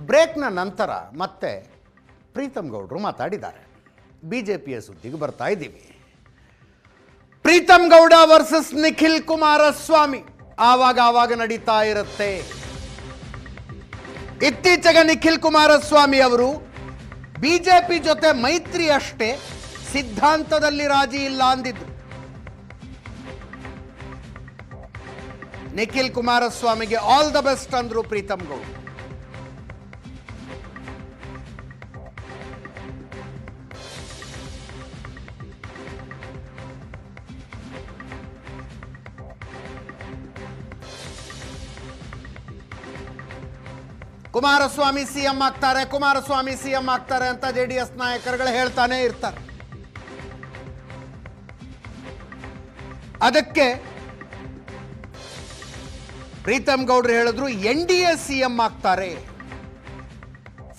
ಬ್ರೇಕ್ನ ನಂತರ ಮತ್ತೆ ಪ್ರೀತಮ್ ಗೌಡರು ಮಾತಾಡಿದ್ದಾರೆ. ಬಿಜೆಪಿಯ ಸುದ್ದಿಗೆ ಬರ್ತಾ ಇದ್ದೀವಿ. ಪ್ರೀತಮ್ ಗೌಡ ವರ್ಸಸ್ ನಿಖಿಲ್ ಕುಮಾರಸ್ವಾಮಿ ಆವಾಗ ನಡೀತಾ ಇರುತ್ತೆ. ಇತ್ತೀಚೆಗೆ ನಿಖಿಲ್ ಕುಮಾರಸ್ವಾಮಿ ಅವರು ಬಿಜೆಪಿ ಜೊತೆ ಮೈತ್ರಿ ಅಷ್ಟೇ, ಸಿದ್ಧಾಂತದಲ್ಲಿ ರಾಜಿ ಇಲ್ಲ ಅಂದಿದ್ರು. ನಿಖಿಲ್ ಕುಮಾರಸ್ವಾಮಿಗೆ ಆಲ್ ದ ಬೆಸ್ಟ್ ಅಂದ್ರು ಪ್ರೀತಮ್ ಗೌಡ. ಕುಮಾರಸ್ವಾಮಿ ಸಿಎಂ ಆಗ್ತಾರೆ ಅಂತ ಜೆಡಿಎಸ್ ನಾಯಕರುಗಳು ಹೇಳ್ತಾನೆ ಇರ್ತಾರೆ. ಅದಕ್ಕೆ ಪ್ರೀತಮ್ ಗೌಡ್ರು ಹೇಳಿದ್ರು NDA ಸಿಎಂ ಆಗ್ತಾರೆ.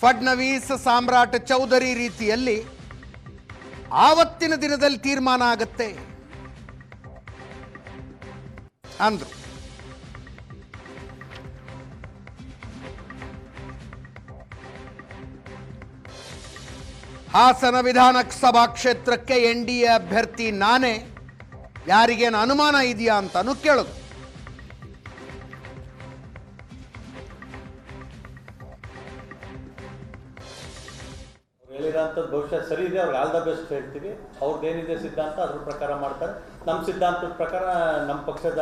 ಫಡ್ನವೀಸ್ ಸಾಮ್ರಾಟ್ ಚೌಧರಿ ರೀತಿಯಲ್ಲಿ ಆವತ್ತಿನ ದಿನದಲ್ಲಿ ತೀರ್ಮಾನ ಆಗುತ್ತೆ ಅಂದ್ರು. ಹಾಸನ ವಿಧಾನಸಭಾ ಕ್ಷೇತ್ರಕ್ಕೆ NDA ಅಭ್ಯರ್ಥಿ ನಾನೇ, ಯಾರಿಗೇನು ಅನುಮಾನ ಇದೆಯಾ ಅಂತಾನು ಕೇಳೋದು. ಹೇಳಿರೋಂಥದ್ದು ಬಹುಶಃ ಸರಿ ಇದೆ, ಅವ್ರಿಗೆ ಆಲ್ ದ ಬೆಸ್ಟ್ ಹೇಳ್ತೀವಿ. ಅವ್ರದ್ದೇನಿದೆ ಸಿದ್ಧಾಂತ ಅದ್ರ ಪ್ರಕಾರ ಮಾಡ್ತಾರೆ. ನಮ್ಮ ಸಿದ್ಧಾಂತದ ಪ್ರಕಾರ ನಮ್ಮ ಪಕ್ಷದ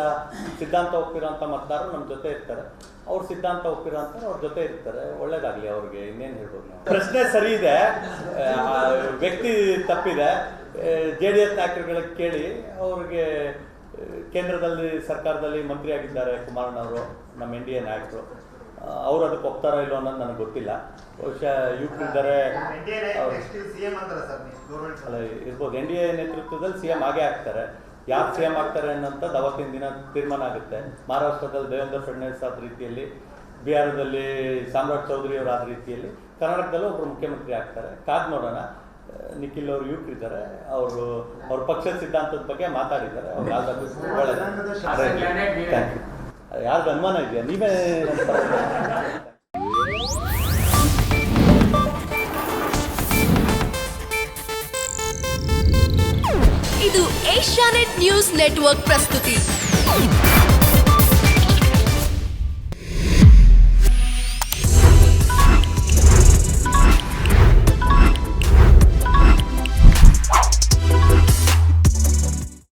ಸಿದ್ಧಾಂತ ಒಪ್ಪಿರೋಂಥ ಮತದಾರರು ನಮ್ಮ ಜೊತೆ ಇರ್ತಾರೆ. ಅವ್ರ ಸಿದ್ಧಾಂತ ಒಪ್ಪಿರೋಂಥ ಅವ್ರ ಜೊತೆ ಇರ್ತಾರೆ. ಒಳ್ಳೇದಾಗಲಿ ಅವ್ರಿಗೆ, ಇನ್ನೇನು ಹೇಳ್ಬೋದು ನಾವು. ಪ್ರಶ್ನೆ ಸರಿ ಇದೆ, ವ್ಯಕ್ತಿ ತಪ್ಪಿದೆ. JDS ನಾಯಕರುಗಳಿಗೆ ಕೇಳಿ, ಅವ್ರಿಗೆ ಕೇಂದ್ರದಲ್ಲಿ ಸರ್ಕಾರದಲ್ಲಿ ಮಂತ್ರಿ ಆಗಿದ್ದಾರೆ ಕುಮಾರಣ್ಣವರು, ನಮ್ಮ NDA ನಾಯಕರು. ಅವ್ರು ಅದಕ್ಕೆ ಒಪ್ತಾರೋ ಇಲ್ಲೋ ಅನ್ನೋದು ನನಗೆ ಗೊತ್ತಿಲ್ಲ. ಬಹುಶಃ ಇದ್ದಾರೆ ಇರ್ಬೋದು. NDA ನೇತೃತ್ವದಲ್ಲಿ CM ಆಗೇ ಆಗ್ತಾರೆ. ಯಾರು CM ಆಗ್ತಾರೆ ಅನ್ನೋಂಥದ್ದು ಅವತ್ತಿನ ದಿನ ತೀರ್ಮಾನ ಆಗುತ್ತೆ. ಮಹಾರಾಷ್ಟ್ರದಲ್ಲಿ ದೇವೇಂದ್ರ ಫಡ್ನವೀಸ್ ಆದ ರೀತಿಯಲ್ಲಿ, ಬಿಹಾರದಲ್ಲಿ ಸಾಮ್ರಾಟ್ ಚೌಧರಿ ಅವರು ಆದ ರೀತಿಯಲ್ಲಿ, ಕರ್ನಾಟಕದಲ್ಲೂ ಒಬ್ಬರು ಮುಖ್ಯಮಂತ್ರಿ ಆಗ್ತಾರೆ. ಕಾದ್ ನೋಡೋಣ. ನಿಖಿಲ್ ಅವರು ಯುವಕರಿದ್ದಾರೆ, ಅವರು ಅವ್ರ ಪಕ್ಷದ ಸಿದ್ಧಾಂತದ ಬಗ್ಗೆ ಮಾತಾಡಿದ್ದಾರೆ. ಅವ್ರು ಒಳ್ಳೆಯದು. Thank you. ಯಾರ್ದು ಅನುಮಾನ ಇದೆಯಾ? ನೀವೇ. ಇದು ಏಷ್ಯಾನೆಟ್ ನ್ಯೂಸ್ ನೆಟ್ವರ್ಕ್ ಪ್ರಸ್ತುತಿ.